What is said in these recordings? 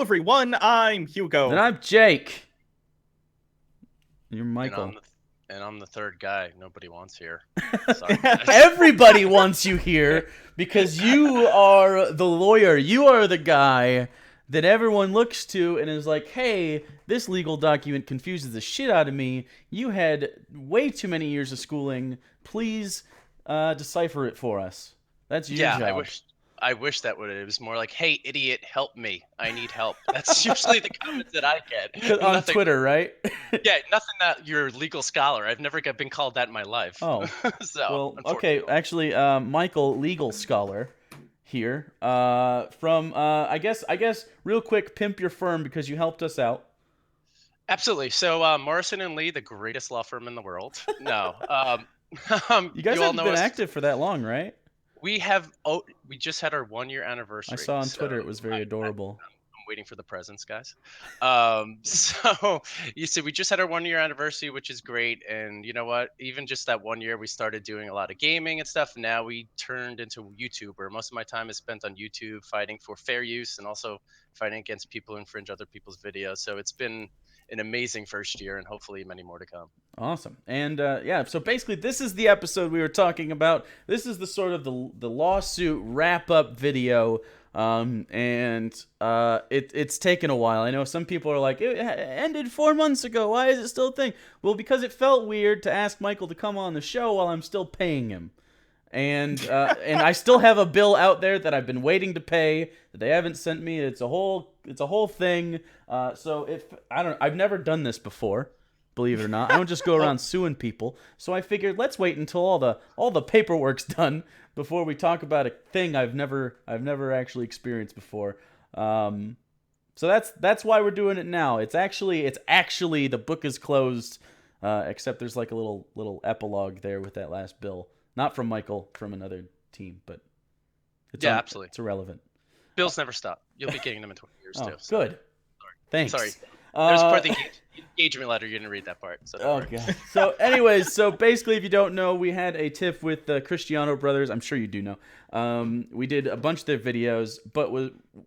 everyone, I'm Hugo. And I'm Jake. You're And Michael. I'm the third guy nobody wants here. Sorry, guys. Everybody wants you here because you are the lawyer. You are the guy that everyone looks to and is like, hey, this legal document confuses the shit out of me. You had way too many years of schooling. Please decipher it for us. That's your Yeah, job. I wish that would. It was more like, "Hey, idiot, help me! I need help." That's usually the comments that I get. On Nothing. Twitter, right? Yeah, nothing that you're a legal scholar. I've never been called that in my life. Oh, So, well, okay. unfortunately. Actually, Michael, legal scholar here, from I guess real quick, pimp your firm because you helped us out. Absolutely. So, Morrison and Lee, the greatest law firm in the world. No, You guys you all haven't know been us. active for that long, right? We have. Oh, we just had our 1 year I anniversary. saw on So, Twitter it was very I'm adorable. waiting for the presents, guys. So you see, we just had our 1 year anniversary, which is great. And you know what? Even just that 1 year, we started doing a lot of gaming and stuff. Now we turned into YouTuber. Most of my time is spent on YouTube, fighting for fair use and also fighting against people who infringe other people's videos. So it's been an amazing first year, and hopefully many more to come. Awesome. And yeah, so basically this is the episode we were talking about. This is the sort of the lawsuit wrap up video. And it's taken a while. I know some people are like, it ended 4 months ago. Why is it still a thing? Well, because it felt weird to ask Michael to come on the show while I'm still paying him. And I still have a bill out there that I've been waiting to pay that they haven't sent me. It's a whole thing. So if I've never done this before, believe it or not. I don't just go around suing people. So I figured let's wait until all the paperwork's done before we talk about a thing I've never actually experienced before. So that's why we're doing it now. It's actually the book is closed, except there's like a little epilogue there with that last bill. Not from Michael, from another team, but Absolutely. It's irrelevant. Bills never stop. You'll be getting them in 20 years Oh, too. So. good. Thanks. Sorry. There's part of the engagement letter. You didn't read that part. So don't worry. God. So, anyways, basically, if you don't know, we had a tiff with the Cristiano brothers. I'm sure you do know. We did a bunch of their videos,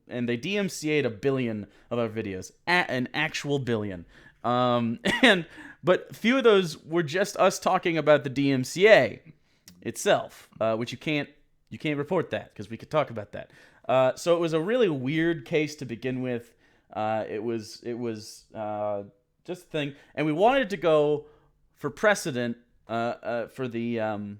and they DMCA'd 1 billion of our videos, an actual billion. But few of those were just us talking about the DMCA itself, which you can't report that because we could talk about that. So it was a really weird case to begin with. It was just a thing, and we wanted to go for precedent for the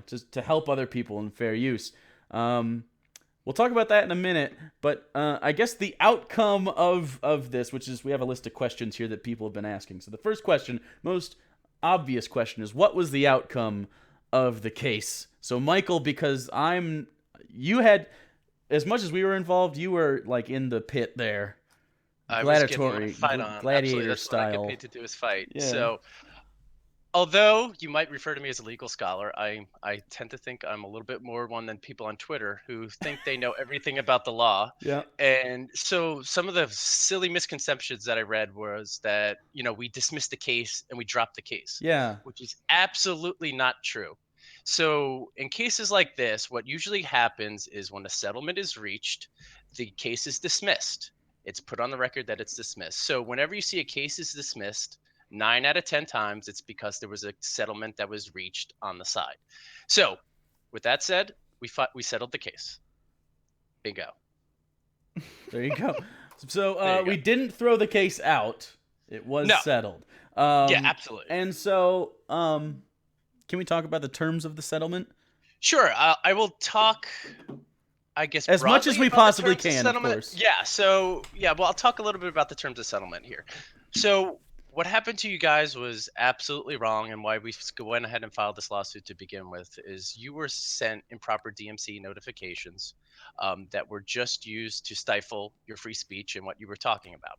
just to help other people in fair use. We'll talk about that in a minute, but I guess the outcome of this, which is we have a list of questions here that people have been asking. So the first question, most obvious question, is what was the outcome of the case? So Michael, because you had, as much as we were involved, you were like in the pit there. I Gladiatory, was fight on. gladiator That's style. what I get paid to do is fight. Yeah. So, although you might refer to me as a legal scholar, I tend to think I'm a little bit more one than people on Twitter who think they know everything about the law. Yeah. And so some of the silly misconceptions that I read was that, we dismissed the case and we dropped the case. Yeah. Which is absolutely not true. So in cases like this, what usually happens is when a settlement is reached, the case is dismissed. It's put on the record that it's dismissed. So whenever you see a case is dismissed, 9 out of 10 times, it's because there was a settlement that was reached on the side. So with that said, we settled the case. Bingo. There you go. So we didn't throw the case out. It was settled. Yeah, absolutely. And so, can we talk about the terms of the settlement? Sure. I will talk, I guess, as much as we possibly can, of course. Yeah. So, well, I'll talk a little bit about the terms of settlement here. So what happened to you guys was absolutely wrong, and why we went ahead and filed this lawsuit to begin with is you were sent improper DMC notifications that were just used to stifle your free speech and what you were talking about.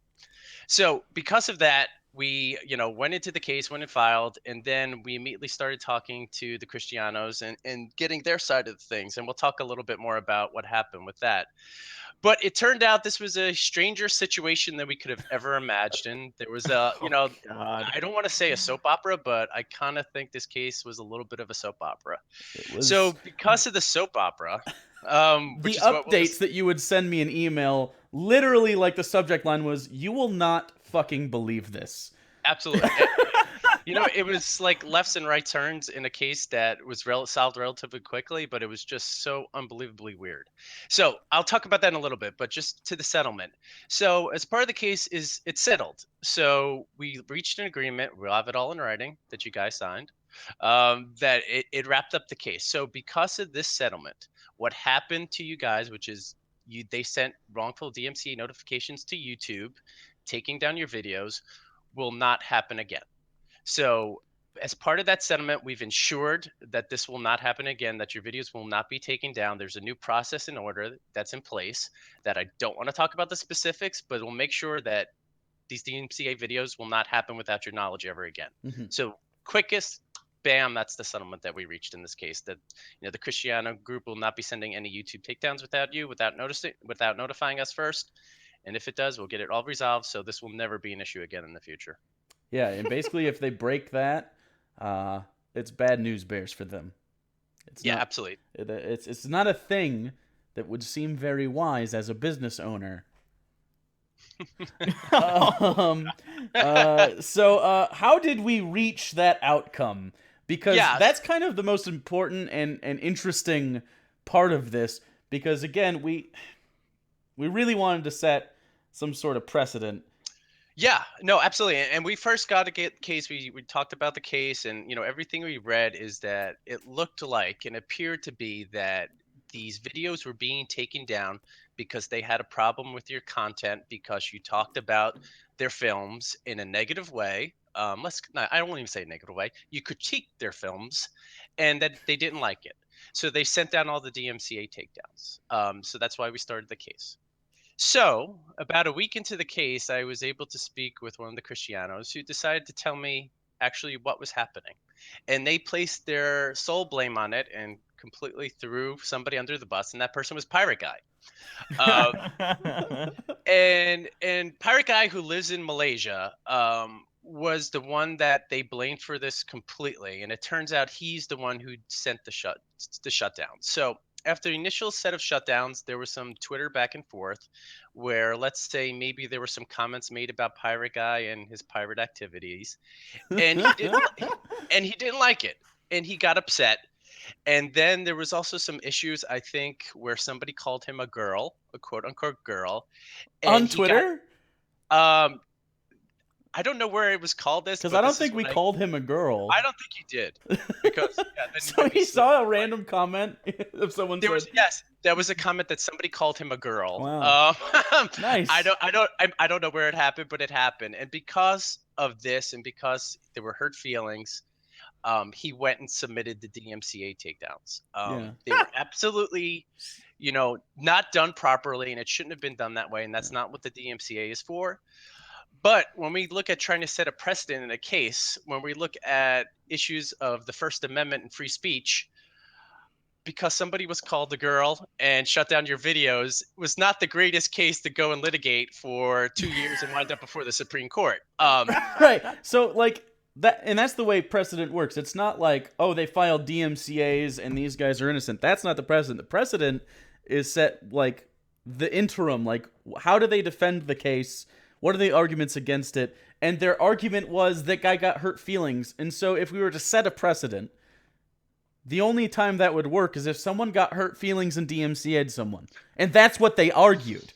So because of that, we went into the case, went and filed, and then we immediately started talking to the Cristianos and getting their side of things. And we'll talk a little bit more about what happened with that. But it turned out this was a stranger situation than we could have ever imagined. There was a, God. I don't want to say a soap opera, but I kind of think this case was a little bit of a soap opera. It was... So because of the soap opera, The which is what updates that you would send me an email, literally, like the subject line was, "You will not fucking believe this." absolutely. It was like lefts and right turns in a case that was solved relatively quickly, but it was just so unbelievably weird. So I'll talk about that in a little bit, but just to the settlement. So as part of the case is it's settled. So we reached an agreement. We'll have it all in writing that you guys signed. That it wrapped up the case. So because of this settlement, what happened to you guys, which is they sent wrongful DMCA notifications to YouTube, taking down your videos, will not happen again. So, as part of that settlement, we've ensured that this will not happen again, that your videos will not be taken down. There's a new process and order that's in place that I don't want to talk about the specifics, but we'll make sure that these DMCA videos will not happen without your knowledge ever again. Mhm. So, quickest, bam, that's the settlement that we reached in this case. That the Cristiano group will not be sending any YouTube takedowns without notifying us first. And if it does, we'll get it all resolved. So this will never be an issue again in the future. Yeah, and basically, if they break that, it's bad news bears for them. It's Yeah, not. absolutely. It's not a thing that would seem very wise as a business owner. um, how did we reach that outcome? Because Yeah, that's kind of the most important and interesting part of this. Because again, we really wanted to set some sort of precedent. yeah, no, absolutely. And we first got to get case. We talked about the case, and everything we read is that it looked like and appeared to be that these videos were being taken down because they had a problem with your content because you talked about their films in a negative way. I don't want to even say a negative way. You critiqued their films, and that they didn't like it. So they sent down all the DMCA takedowns. So that's why we started the case. So, about a week into the case, I was able to speak with one of the Cristianos who decided to tell me actually what was happening. And they placed their sole blame on it and completely threw somebody under the bus, and that person was Pirate Guy. Uh, and Pirate Guy, who lives in Malaysia, was the one that they blamed for this completely. And it turns out he's the one who sent the shutdown. So after the initial set of shutdowns, there was some Twitter back and forth where, let's say, maybe there were some comments made about Pirate Guy and his pirate activities, and he didn't like it, and he got upset. And then there was also some issues, I think, where somebody called him a girl, a quote unquote girl, On and he got Twitter? um I don't know where it was called this, Because I but don't this is think we called him a girl. I don't think you did, because then you So might be he saw a sleeping. random comment of someone There said, was there was a comment that somebody called him a girl. "Wow, I nice." don't know where it happened, but it happened, and because of this, and because there were hurt feelings, he went and submitted the DMCA takedowns. Yeah. They were absolutely, not done properly, and it shouldn't have been done that way, and that's not what the DMCA is for. But when we look at trying to set a precedent in a case, when we look at issues of the First Amendment and free speech, because somebody was called a girl and shut down your videos was not the greatest case to go and litigate for 2 years and wind up before the Supreme Court. Right. So like that, and that's the way precedent works. It's not like, oh, they filed DMCA's and these guys are innocent. That's not the precedent. The precedent is set like the interim. Like, how do they defend the case? What are the arguments against it? And their argument was that guy got hurt feelings. And so if we were to set a precedent, the only time that would work is if someone got hurt feelings and DMCA'd someone. And that's what they argued.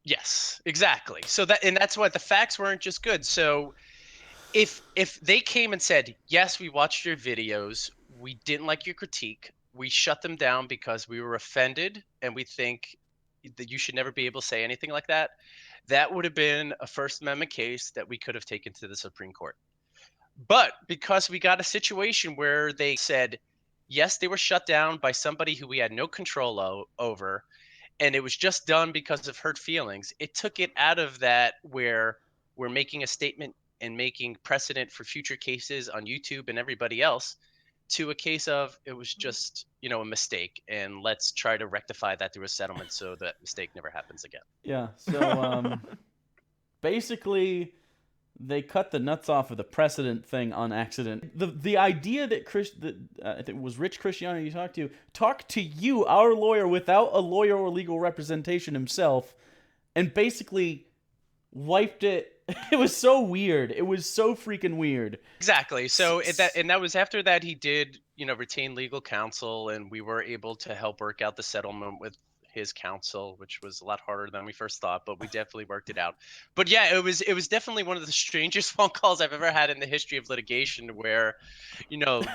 Yes, exactly. That's what the facts weren't just good. So if they came and said, "Yes, we watched your videos. We didn't like your critique. We shut them down because we were offended and we think that you should never be able to say anything like that." That would have been a First Amendment case that we could have taken to the Supreme Court. But because we got a situation where they said, yes, they were shut down by somebody who we had no control over, and it was just done because of hurt feelings, it took it out of that where we're making a statement and making precedent for future cases on YouTube and everybody else, to a case of it was just a mistake, and let's try to rectify that through a settlement so that mistake never happens again. Yeah. So basically, they cut the nuts off of the precedent thing on accident. The idea that I think it was Rich Cristiano you talked to you, our lawyer, without a lawyer or legal representation himself, and basically wiped it. It was so weird. It was so freaking weird. Exactly. So that was after that he did, retain legal counsel, and we were able to help work out the settlement with his counsel, which was a lot harder than we first thought, but we definitely worked it out. But yeah, it was definitely one of the strangest phone calls I've ever had in the history of litigation, where, the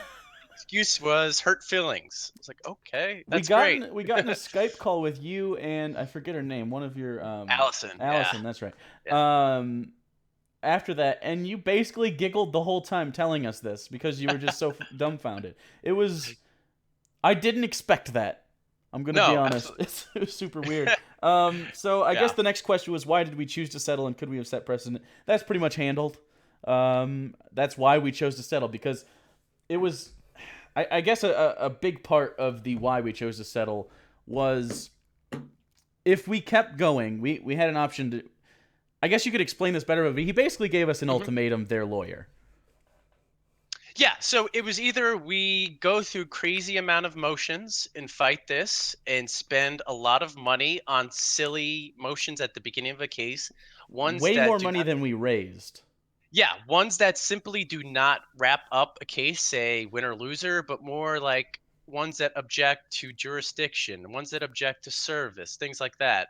excuse was hurt feelings. It's like, okay, that's great. We got in a Skype call with you and I forget her name, one of your Allison. Allison, Yeah. that's right. Yeah. After that, and you basically giggled the whole time telling us this because you were just so dumbfounded. I didn't expect that. I'm going to be honest. It was super weird. So I guess the next question was, why did we choose to settle and could we have set precedent? That's pretty much handled. That's why we chose to settle, because it was, I guess a big part of the why we chose to settle was if we kept going, we had an option to, I guess you could explain this better, but he basically gave us an ultimatum, their lawyer. Yeah, so it was either we go through crazy amount of motions and fight this and spend a lot of money on silly motions at the beginning of a case, Way more money than we raised. Yeah, ones that simply do not wrap up a case, say winner loser, but more like ones that object to jurisdiction, ones that object to service, things like that.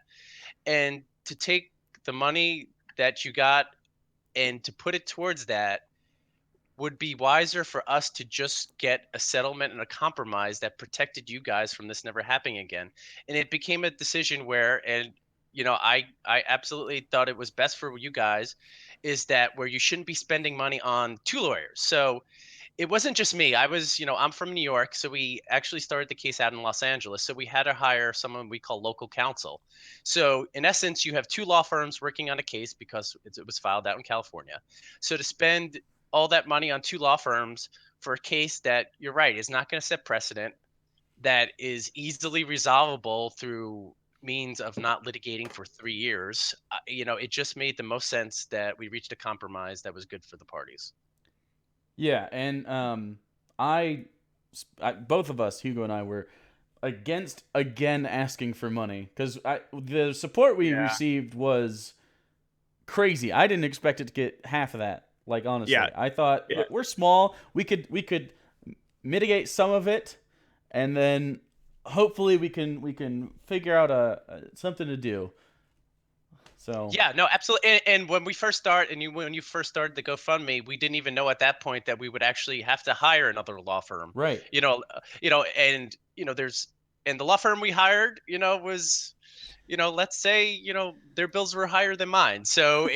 And to take the money that you got and to put it towards that would be wiser for us to just get a settlement and a compromise that protected you guys from this never happening again. And it became a decision where, and I absolutely thought it was best for you guys, is that where you shouldn't be spending money on two lawyers. So it wasn't just me. I'm from New York, so we actually started the case out in Los Angeles. So we had to hire someone we call local counsel. So in essence, you have two law firms working on a case because it was filed out in California. So to spend all that money on two law firms for a case that, you're right, is not going to set precedent, that is easily resolvable through means of not litigating for 3 years, it just made the most sense that we reached a compromise that was good for the parties. Yeah, and both of us, Hugo and I, were against again asking for money because the support we received was crazy. I didn't expect it to get half of that. Like, honestly, I thought we're small. We could mitigate some of it, and then hopefully we can figure out something to do. So yeah, no, absolutely. And when we first started, when you first started the GoFundMe, we didn't even know at that point that we would actually have to hire another law firm. Right. There's the law firm we hired, was, let's say, their bills were higher than mine. So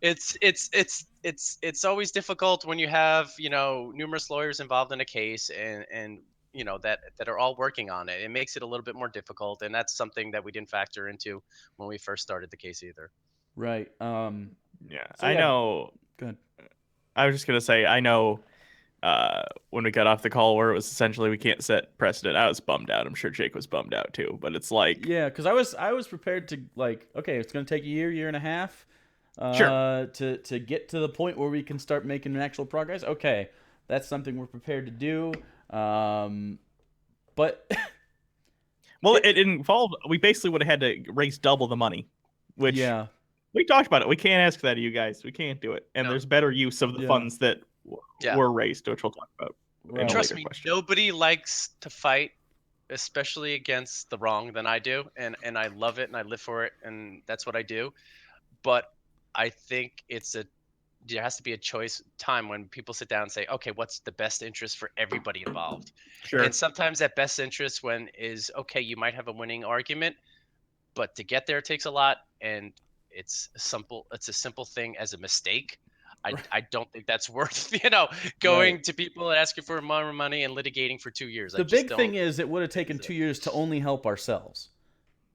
it's always difficult when you have, numerous lawyers involved in a case and that are all working on it. It makes it a little bit more difficult, and that's something that we didn't factor into when we first started the case either. Right. I know. Go ahead. I was just gonna say, I know. When we got off the call, where it was essentially we can't set precedent, I was bummed out. I'm sure Jake was bummed out too. But it's like, yeah, because I was prepared to, like, okay, it's gonna take a year and a half, sure, to get to the point where we can start making actual progress. Okay, that's something we're prepared to do. But well, it involved, we basically would have had to raise double the money, which we talked about it. We can't ask that of you guys. We can't do it. And there's better use of the funds that were raised, which we'll talk about. Right. Trust me, nobody likes to fight, especially against the wrong, than I do. And I love it and I live for it. And that's what I do. But I think there has to be a choice time when people sit down and say, okay, what's the best interest for everybody involved? Sure. And sometimes that best interest is, okay, you might have a winning argument, but to get there takes a lot. And it's a simple thing as a mistake. I don't think that's worth, going to people and asking for more money and litigating for 2 years. The big thing is it would have taken 2 years to only help ourselves.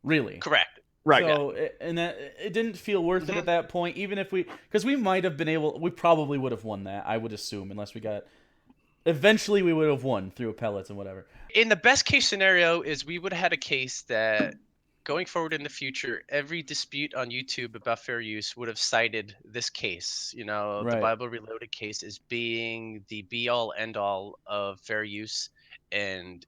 Really. Correct. Right. So, it didn't feel worth it at that point, even if because we might have been we probably would have won that, I would assume, unless eventually we would have won through appellates and whatever. In the best case scenario is we would have had a case that going forward in the future, every dispute on YouTube about fair use would have cited this case, the Bible Reloaded case, as being the be all end all of fair use and,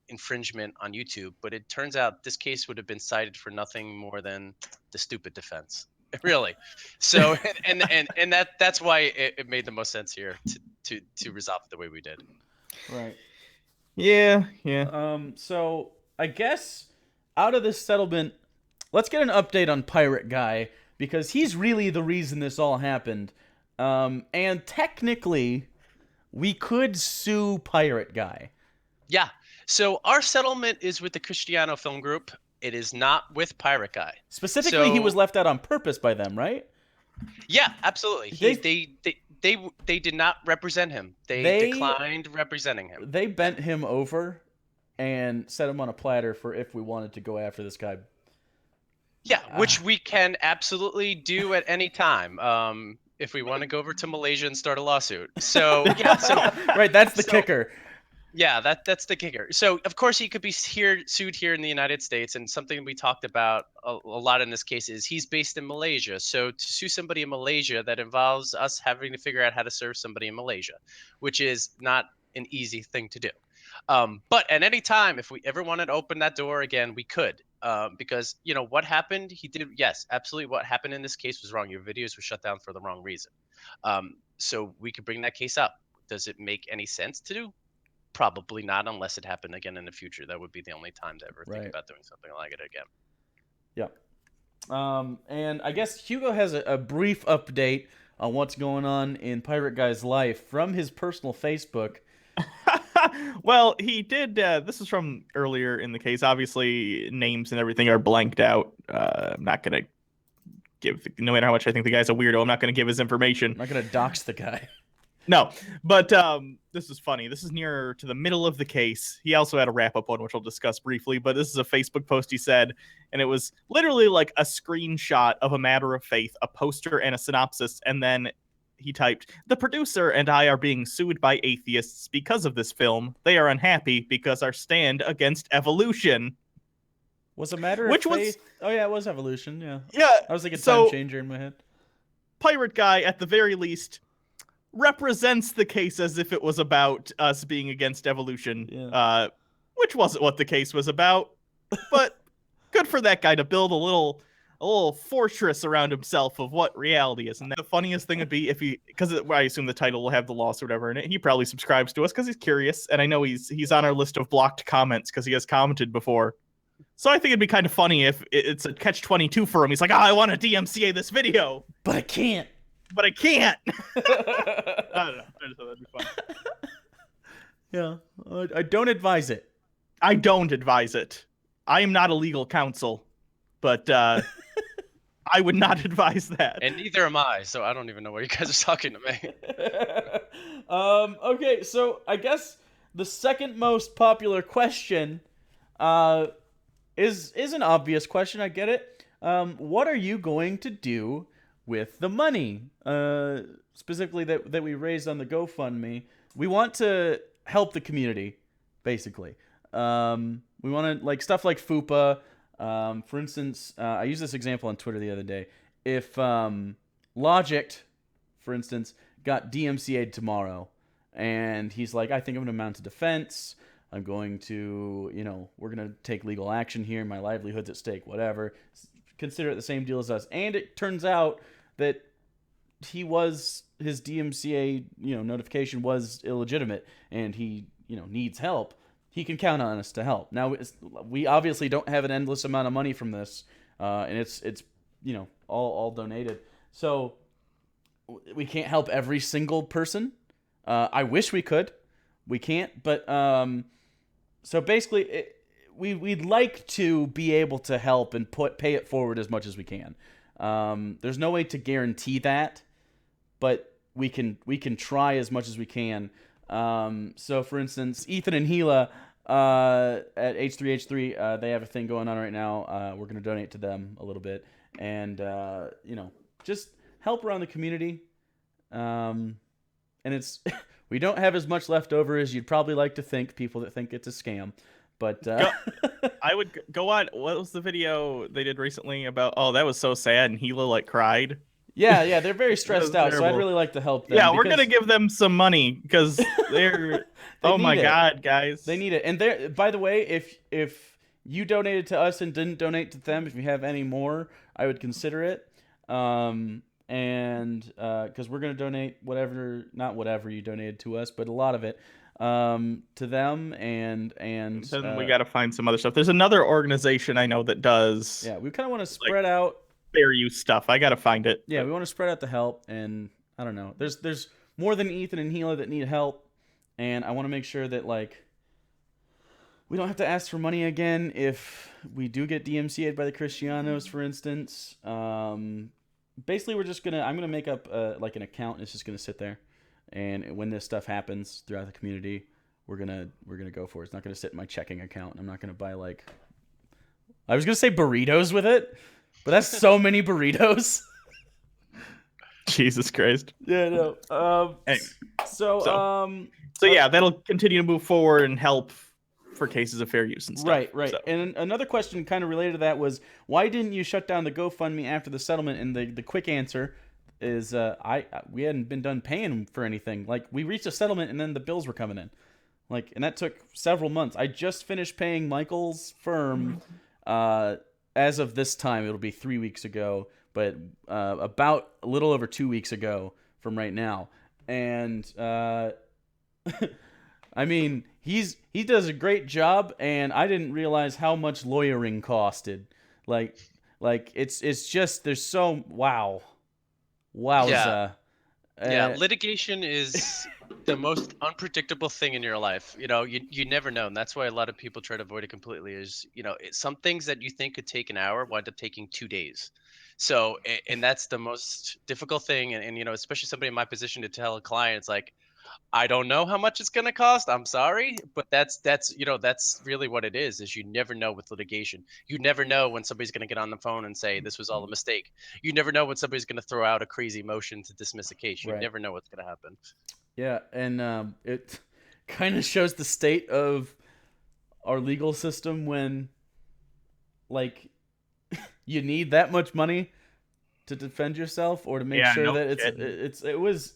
infringement on YouTube. But it turns out this case would have been cited for nothing more than the stupid defense. Really. So, and that's why it made the most sense here to resolve it the way we did. Right. Yeah. So I guess out of this settlement, let's get an update on Pirate Guy, because he's really the reason this all happened. And technically, we could sue Pirate Guy. Yeah. So our settlement is with the Cristiano Film Group. It is not with Pirate Guy. Specifically, he was left out on purpose by them, right? Yeah, absolutely. They did not represent him. They declined representing him. They bent him over and set him on a platter for if we wanted to go after this guy. Yeah, which we can absolutely do at any time. If we want to go over to Malaysia and start a lawsuit. So yeah, right, that's the kicker. Yeah, that's the kicker. So of course he could be sued here in the United States, and something we talked about a lot in this case is he's based in Malaysia. So to sue somebody in Malaysia, that involves us having to figure out how to serve somebody in Malaysia, which is not an easy thing to do. But at any time, if we ever wanted to open that door again, we could. Because what happened, he did. Yes, absolutely. What happened in this case was wrong. Your videos were shut down for the wrong reason. So we could bring that case up. Does it make any sense to do? Probably not, unless it happened again in the future. That would be the only time to ever think about doing something like it again. Yeah. And I guess Hugo has a brief update on what's going on in Pirate Guy's life from his personal Facebook. Well, he did. This is from earlier in the case. Obviously, names and everything are blanked out. I'm not going to give, no matter how much I think the guy's a weirdo, I'm not going to give his information. I'm not going to dox the guy. No, but this is funny. This is nearer to the middle of the case. He also had a wrap-up one, which I'll discuss briefly, but this is a Facebook post he said, and it was literally like a screenshot of A Matter of Faith, a poster and a synopsis, and then he typed, "The producer and I are being sued by atheists because of this film. They are unhappy because our stand against evolution." Was A Matter of Faith? Oh, yeah, it was Evolution, yeah. Yeah. I was like a time changer in my head. Pirate Guy, at the very least, represents the case as if it was about us being against evolution, which wasn't what the case was about. But good for that guy to build a little fortress around himself of what reality is. And the funniest thing would be if he, because I assume the title will have the loss or whatever in it, he probably subscribes to us because he's curious, and I know he's on our list of blocked comments because he has commented before. So I think it'd be kind of funny if it's a catch-22 for him. He's like, I want to DMCA this video, but I can't. I don't know. I just thought that'd be fun. Yeah, I don't advise it. I don't advise it. I am not a legal counsel, but I would not advise that. And neither am I, so I don't even know why you guys are talking to me. Okay, so I guess the second most popular question is an obvious question. I get it. What are you going to do with the money, specifically that we raised on the GoFundMe? We want to help the community, basically. We want to, like, stuff like FUPA. For instance, I used this example on Twitter the other day. If Logic, for instance, got DMCA'd tomorrow, and he's like, I think I'm going to mount a defense. I'm going to, we're going to take legal action here. My livelihood's at stake, whatever. Consider it the same deal as us. And it turns out that his DMCA, notification was illegitimate, and he, needs help. He can count on us to help. Now, we obviously don't have an endless amount of money from this, and it's all donated. So we can't help every single person. I wish we could. We can't, but so basically, we'd like to be able to help and pay it forward as much as we can. There's no way to guarantee that, but we can try as much as we can. So for instance, Ethan and Gila at H3H3, they have a thing going on right now. We're going to donate to them a little bit, and just help around the community. And it's we don't have as much left over as you'd probably like to think, people that think it's a scam. But I would go on. What was the video they did recently about? Oh, that was so sad, and Hila like cried. Yeah, they're very stressed out. Terrible. So I'd really like to help them. Yeah, we're gonna give them some money because they're. Oh my God, guys! They need it. And they're, by the way, if you donated to us and didn't donate to them, if you have any more, I would consider it. And because we're gonna donate not whatever you donated to us, but a lot of it. To them and then we got to find some other stuff. There's another organization I know that does. Yeah, we kind of want to spread out fair use stuff. I got to find it. Yeah, we want to spread out the help, and I don't know. There's more than Ethan and Hila that need help, and I want to make sure that like we don't have to ask for money again if we do get DMCA'd by the Cristianos, for instance. Basically, I'm gonna make up like an account, and it's just gonna sit there. And when this stuff happens throughout the community, we're gonna go for it. It's not gonna sit in my checking account. I'm not gonna buy like I was gonna say burritos with it, but that's so many burritos. Jesus Christ. Yeah, no. Anyway, so yeah, that'll continue to move forward and help for cases of fair use and stuff. Right. So. And another question kind of related to that was, why didn't you shut down the GoFundMe after the settlement? And the quick answer is we hadn't been done paying for anything. Like, we reached a settlement and then the bills were coming in. Like, and that took several months. I just finished paying Michael's firm as of this time. It'll be 3 weeks ago, but about a little over 2 weeks ago from right now. And I mean, he does a great job, and I didn't realize how much lawyering costed. Like it's just there's so wowza. Yeah, litigation is the most unpredictable thing in your life. You know, you never know, and that's why a lot of people try to avoid it completely. Is, you know, some things that you think could take an hour wind up taking 2 days. So, and that's the most difficult thing. And you know, especially somebody in my position to tell a client, it's like, I don't know how much it's going to cost. I'm sorry, but that's you know, that's really what it is you never know with litigation. You never know when somebody's going to get on the phone and say this was all a mistake. You never know when somebody's going to throw out a crazy motion to dismiss a case. You never know what's going to happen. Yeah, and it kind of shows the state of our legal system when, like, you need that much money to defend yourself or to make sure that it was.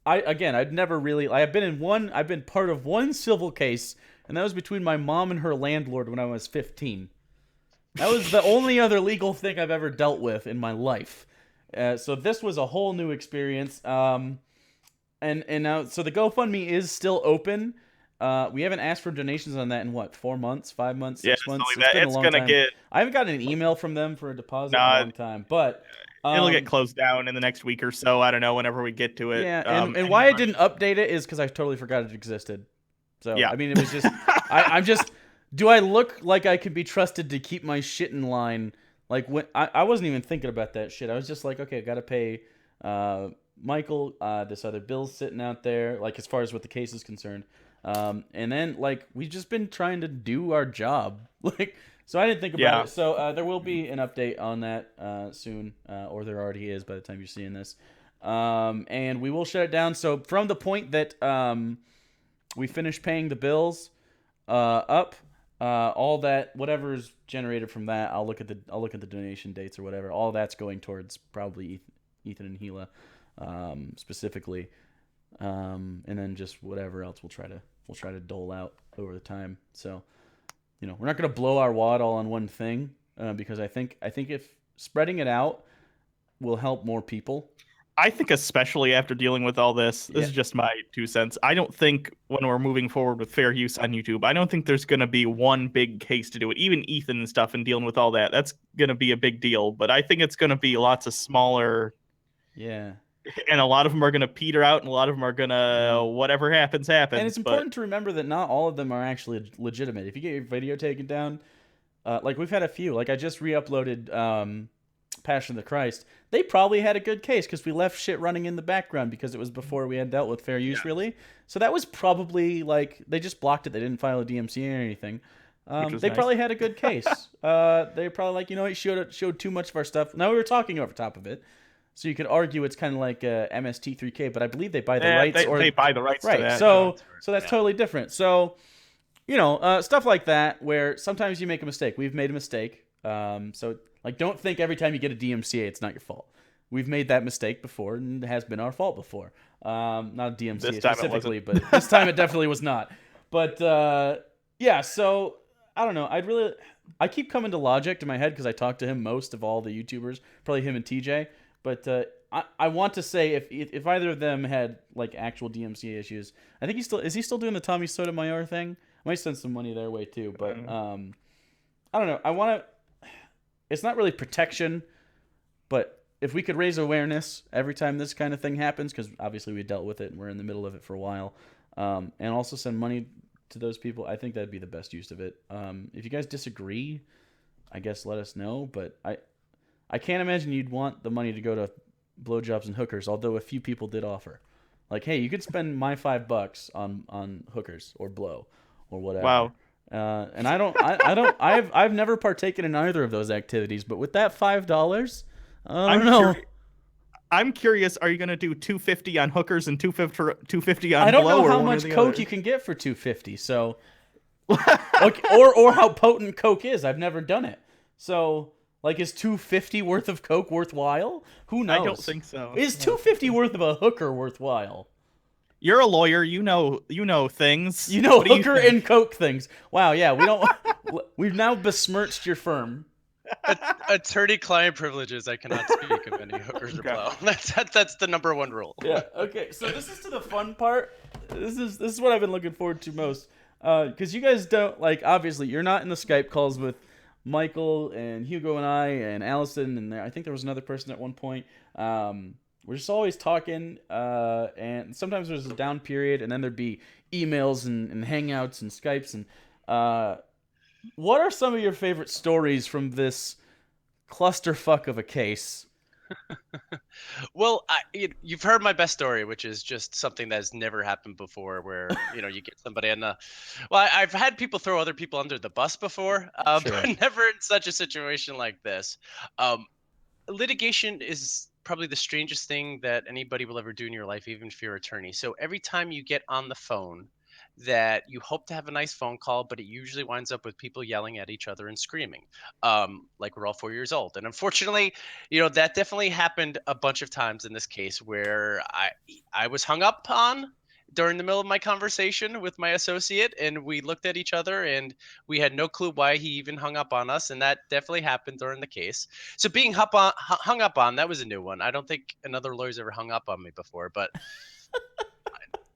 I've never really. I've been part of one civil case, and that was between my mom and her landlord when I was 15. That was the only other legal thing I've ever dealt with in my life. So this was a whole new experience. And now, so the GoFundMe is still open. We haven't asked for donations on that in what, 4 months, 5 months, 6 months? It's been a long time. I haven't gotten an email from them for a deposit in a long time, but it'll get closed down in the next week or so. I don't know, whenever we get to it. Yeah, and why I didn't update it is because I totally forgot it existed. So yeah. I mean, it was just I'm just. Do I look like I could be trusted to keep my shit in line? Like, when I wasn't even thinking about that shit. I was just like, okay, I gotta pay Michael. This other bill's sitting out there. Like, as far as what the case is concerned. And then, like, we've just been trying to do our job. Like, so I didn't think about it. So there will be an update on that soon, or there already is by the time you're seeing this. And we will shut it down. So from the point that we finish paying the bills up, all that, whatever's generated from that, I'll look at the donation dates or whatever. All that's going towards probably Ethan and Hila specifically. And then just whatever else we'll try to dole out over the time. So, you know, we're not going to blow our wad all on one thing, because I think if spreading it out will help more people. I think especially after dealing with all this is just my 2 cents. I don't think when we're moving forward with fair use on YouTube, I don't think there's going to be one big case to do it. Even Ethan and stuff and dealing with all that, that's going to be a big deal. But I think it's going to be lots of smaller. Yeah. And a lot of them are going to peter out, and a lot of them are going to whatever happens. And it's important to remember that not all of them are actually legitimate. If you get your video taken down, like we've had a few. Like I just re-uploaded Passion of the Christ. They probably had a good case because we left shit running in the background because it was before we had dealt with fair use, really. So that was probably like they just blocked it. They didn't file a DMCA or anything. They probably had a good case. They probably like, you know, it showed too much of our stuff. Now we were talking over top of it. So you could argue it's kind of like MST3K, but I believe they buy the rights. They buy the rights to that. So that's totally different. So, stuff like that where sometimes you make a mistake. We've made a mistake. So like, don't think every time you get a DMCA, it's not your fault. We've made that mistake before, and it has been our fault before. Not a DMCA specifically, but this time it definitely was not. But yeah, so I don't know. I keep coming to Logic in my head because I talk to him most of all the YouTubers, probably him and TJ. But I want to say if either of them had like actual DMCA issues, I think is he still doing the Tommy Sotomayor thing? I might send some money their way too. But I don't know. It's not really protection, but if we could raise awareness every time this kind of thing happens, because obviously we dealt with it and we're in the middle of it for a while, and also send money to those people, I think that'd be the best use of it. If you guys disagree, I guess let us know, but I can't imagine you'd want the money to go to blowjobs and hookers, although a few people did offer. Like, hey, you could spend my $5 on hookers or blow or whatever. Wow. And I've never partaken in either of those activities, but with that $5, I don't know. I'm curious. Are you gonna do $250 on hookers and $250 on blow? I don't know how much coke you can get for $250. So, or how potent coke is. I've never done it. So, like, is $250 worth of coke worthwhile? Who knows? I don't think so. Is $250 worth of a hooker worthwhile? You're a lawyer. You know things. You know hooker and coke things. Wow. Yeah. We've now besmirched your firm. Attorney-client privileges. I cannot speak of any hookers or blow. That's the number one rule. Yeah. Okay. So this is to the fun part. This is what I've been looking forward to most. Because you guys don't obviously you're not in the Skype calls with Michael and Hugo and I and Allison and I think there was another person at one point. We're just always talking, and sometimes there's a down period, and then there'd be emails and hangouts and Skypes and. What are some of your favorite stories from this clusterfuck of a case? Well, you've heard my best story, which is just something that has never happened before, where you get somebody in the. Well, I've had people throw other people under the bus before, Sure. but never in such a situation like this. Litigation is probably the strangest thing that anybody will ever do in your life, even if you're an attorney. So every time you get on the phone, that you hope to have a nice phone call, but it usually winds up with people yelling at each other and screaming, like we're all 4 years old. And unfortunately, that definitely happened a bunch of times in this case where I was hung up on during the middle of my conversation with my associate, and we looked at each other and we had no clue why he even hung up on us. And that definitely happened during the case. So being hung up on, that was a new one. I don't think another lawyer's ever hung up on me before, but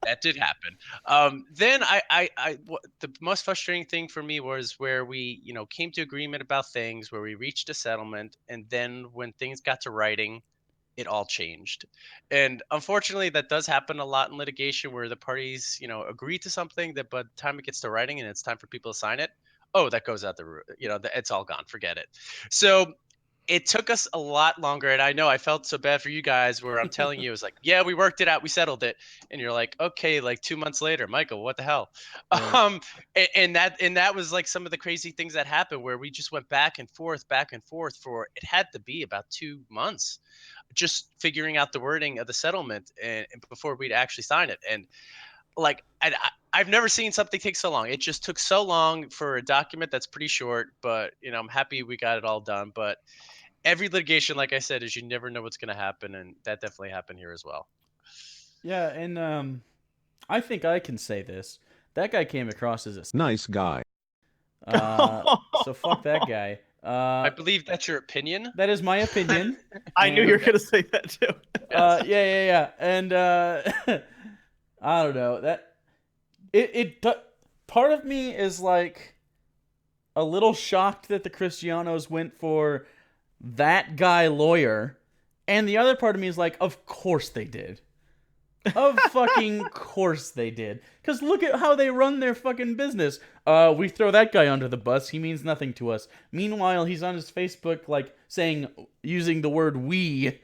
that did happen. Then the most frustrating thing for me was where we, came to agreement about things, where we reached a settlement, and then when things got to writing, it all changed. And unfortunately, that does happen a lot in litigation, where the parties, agree to something that, by the time it gets to writing and it's time for people to sign it, oh, that goes out the roof. It's all gone. Forget it. So it took us a lot longer, and I know I felt so bad for you guys where I'm telling you, it was like, yeah, we worked it out, we settled it, and you're like, okay, like 2 months later, Michael, what the hell? Right. And that was like some of the crazy things that happened, where we just went back and forth for, it had to be about 2 months, just figuring out the wording of the settlement and before we'd actually sign it. And like, I've never seen something take so long. It just took so long for a document that's pretty short, but I'm happy we got it all done. But every litigation, like I said, is you never know what's going to happen, and that definitely happened here as well. Yeah, and I think I can say this. That guy came across as a nice guy. So fuck that guy. I believe that's your opinion. That is my opinion. I knew you were going to say that too. Yeah. And I don't know. That part of me is like a little shocked that the Cristianos went for that guy lawyer, and the other part of me is like, of course they did. Of fucking course they did. Because look at how they run their fucking business. We throw that guy under the bus. He means nothing to us. Meanwhile, he's on his Facebook, like, using the word we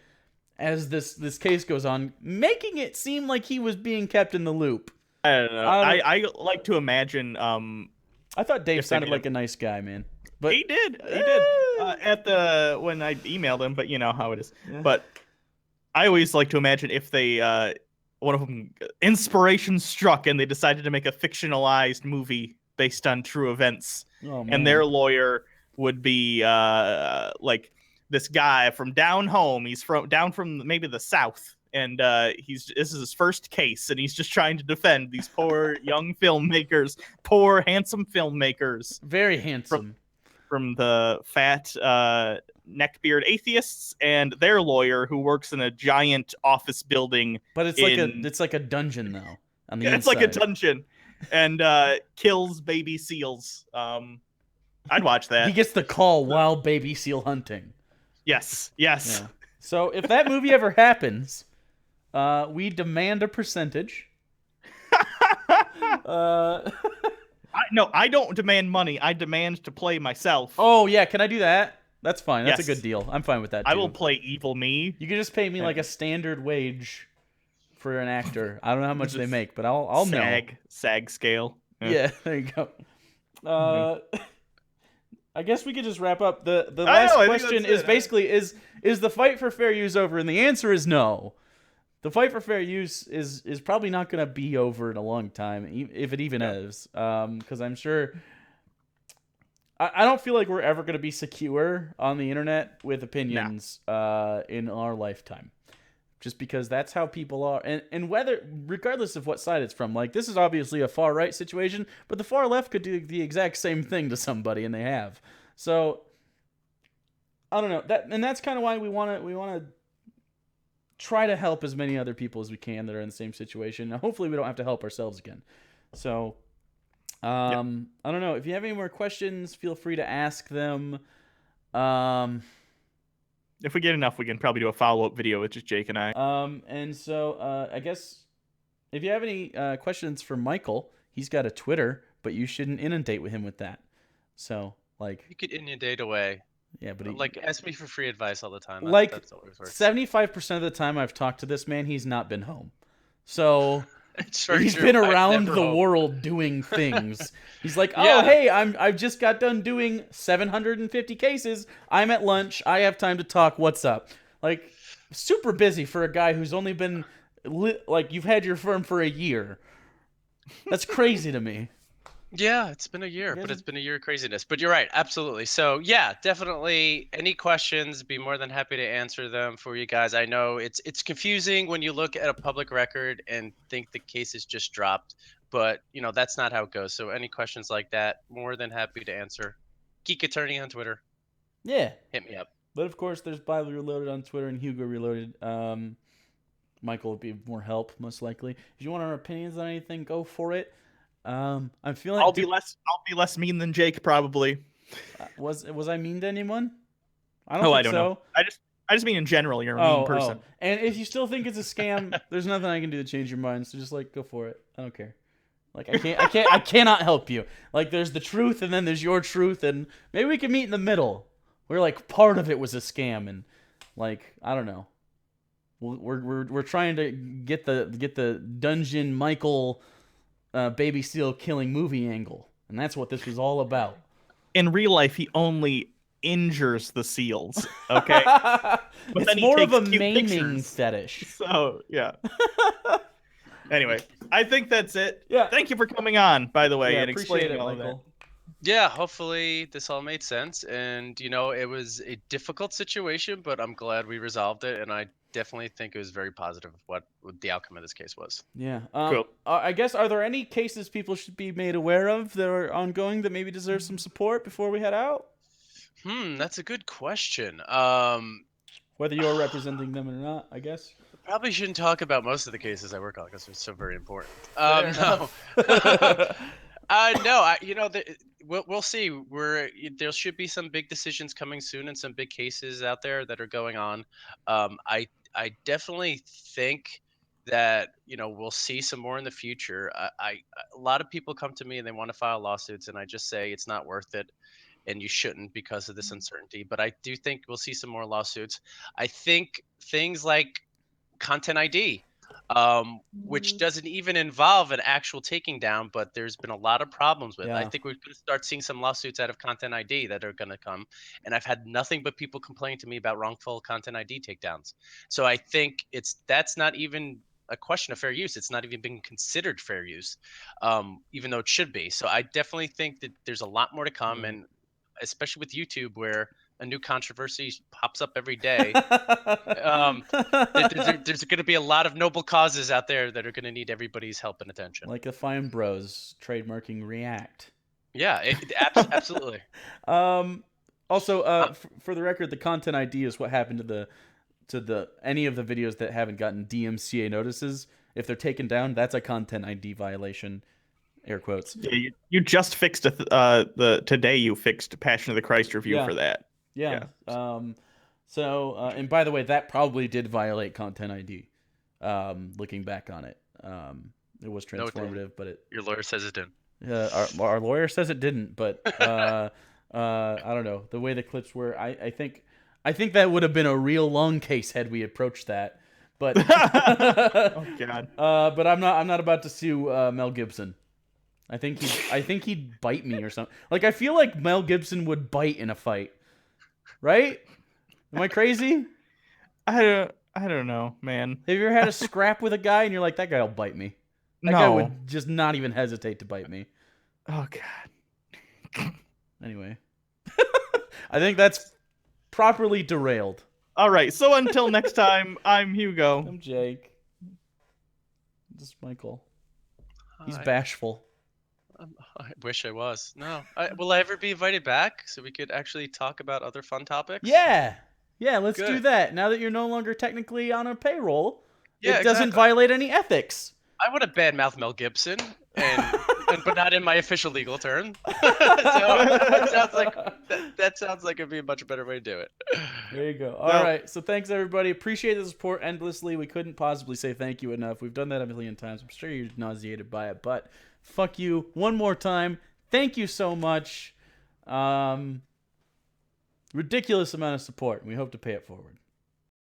as this case goes on, making it seem like he was being kept in the loop. I don't know. I like to imagine. I thought Dave sounded like a nice guy, man. But he did. When I emailed him, but you know how it is. Yeah. But I always like to imagine if they one of them inspiration struck and they decided to make a fictionalized movie based on true events. Oh, man. And their lawyer would be like this guy from down home. He's down from maybe the South. And this is his first case, and he's just trying to defend these poor young filmmakers, poor handsome filmmakers, very handsome, from the fat neckbeard atheists and their lawyer who works in a giant office building. But it's like a dungeon though. On the it's like a dungeon, and kills baby seals. I'd watch that. He gets the call while baby seal hunting. Yes. Yeah. So if that movie ever happens, we demand a percentage. No, I don't demand money. I demand to play myself. Oh, yeah. Can I do that? That's fine. That's a good deal. I'm fine with that, too. I will play evil me. You can just pay me like a standard wage for an actor. I don't know how much they make, but I'll know. SAG scale. Yeah, there you go. I guess we could just wrap up. The last question is basically, is the fight for fair use over? And the answer is no. The fight for fair use is probably not going to be over in a long time, if it even is. Because I'm sure... I don't feel like we're ever going to be secure on the internet with opinions in our lifetime. Just because that's how people are. And regardless of what side it's from, like, this is obviously a far-right situation, but the far left could do the exact same thing to somebody, and they have. So, I don't know. That's kind of why we want to try to help as many other people as we can that are in the same situation. Now, hopefully we don't have to help ourselves again. So, I don't know. If you have any more questions, feel free to ask them. If we get enough, we can probably do a follow-up video with just Jake and I. And so I guess if you have any questions for Michael, he's got a Twitter, but you shouldn't inundate with him with that. So, like... You could inundate away. Yeah, but ask me for free advice all the time. That's always works. 75% of the time I've talked to this man, he's not been home. So he's been around the world doing things. He's like, oh, hey, I've just got done doing 750 cases. I'm at lunch. I have time to talk. What's up? Like, super busy for a guy who's only been you've had your firm for a year. That's crazy to me. Yeah, it's been a year, but it's been a year of craziness. But you're right, absolutely. So yeah, definitely. Any questions? Be more than happy to answer them for you guys. I know it's confusing when you look at a public record and think the case is just dropped, but that's not how it goes. So any questions like that, more than happy to answer. Geek Attorney on Twitter. Yeah, hit me up. But of course, there's Bible Reloaded on Twitter and Hugo Reloaded. Michael would be more help, most likely. If you want our opinions on anything, go for it. I'm feeling. I'll be less mean than Jake, probably. Was I mean to anyone? I don't know. I just mean in general, you're a mean person. And if you still think it's a scam, there's nothing I can do to change your mind. So just go for it. I don't care. Like I cannot help you. Like there's the truth, and then there's your truth, and maybe we can meet in the middle. Where part of it was a scam, and I don't know. We're trying to get the Dungeon Michael. Baby seal killing movie angle, and that's what this was all about. In real life, he only injures the seals. Okay, but it's more of a maiming fetish. So yeah. Anyway, I think that's it. Yeah. Thank you for coming on, by the way, and explaining all Michael. that. Yeah, hopefully this all made sense, and it was a difficult situation, but I'm glad we resolved it, and I definitely think it was very positive what the outcome of this case was. Yeah. Cool. I guess, are there any cases people should be made aware of that are ongoing that maybe deserve some support before we head out? That's a good question. Whether you're representing them or not, I guess. Probably shouldn't talk about most of the cases I work on because they're so very important. No. We'll see. There should be some big decisions coming soon and some big cases out there that are going on. I definitely think that we'll see some more in the future. A lot of people come to me and they want to file lawsuits, and I just say it's not worth it, and you shouldn't because of this uncertainty. But I do think we'll see some more lawsuits. I think things like Content ID. Which doesn't even involve an actual taking down, but there's been a lot of problems with it. I think we're going to start seeing some lawsuits out of Content ID that are going to come. And I've had nothing but people complain to me about wrongful Content ID takedowns. So I think that's not even a question of fair use. It's not even being considered fair use, even though it should be. So I definitely think that there's a lot more to come, and especially with YouTube, where a new controversy pops up every day. There's going to be a lot of noble causes out there that are going to need everybody's help and attention. Like the Fine Bros trademarking React. Yeah, absolutely. Also, for the record, the content ID is what happened to the any of the videos that haven't gotten DMCA notices. If they're taken down, that's a content ID violation. Air quotes. Yeah, you just fixed today. You fixed Passion of the Christ review for that. Yeah. So, and by the way, that probably did violate content ID. Looking back on it, it was transformative, but your lawyer says it didn't. Our lawyer says it didn't, but I don't know the way the clips were. I think that would have been a real long case had we approached that. But oh God. But I'm not about to sue Mel Gibson. I think he'd bite me or something. Like I feel like Mel Gibson would bite in a fight. Right? Am I crazy? I don't know, man. Have you ever had a scrap with a guy and you're like, that guy will bite me? That guy would just not even hesitate to bite me. Oh God. Anyway. I think that's properly derailed. All right. So until next time, I'm Hugo. I'm Jake. This is Michael. He's bashful. I wish I was. No. Will I ever be invited back so we could actually talk about other fun topics? Yeah. Yeah, let's do that. Now that you're no longer technically on a payroll, it doesn't violate any ethics. I would have badmouthed Mel Gibson, but not in my official legal term. So that sounds like it'd be a much better way to do it. There you go. All right. So thanks, everybody. Appreciate the support endlessly. We couldn't possibly say thank you enough. We've done that a million times. I'm sure you're nauseated by it, but fuck you one more time. Thank you so much. Ridiculous amount of support. We hope to pay it forward.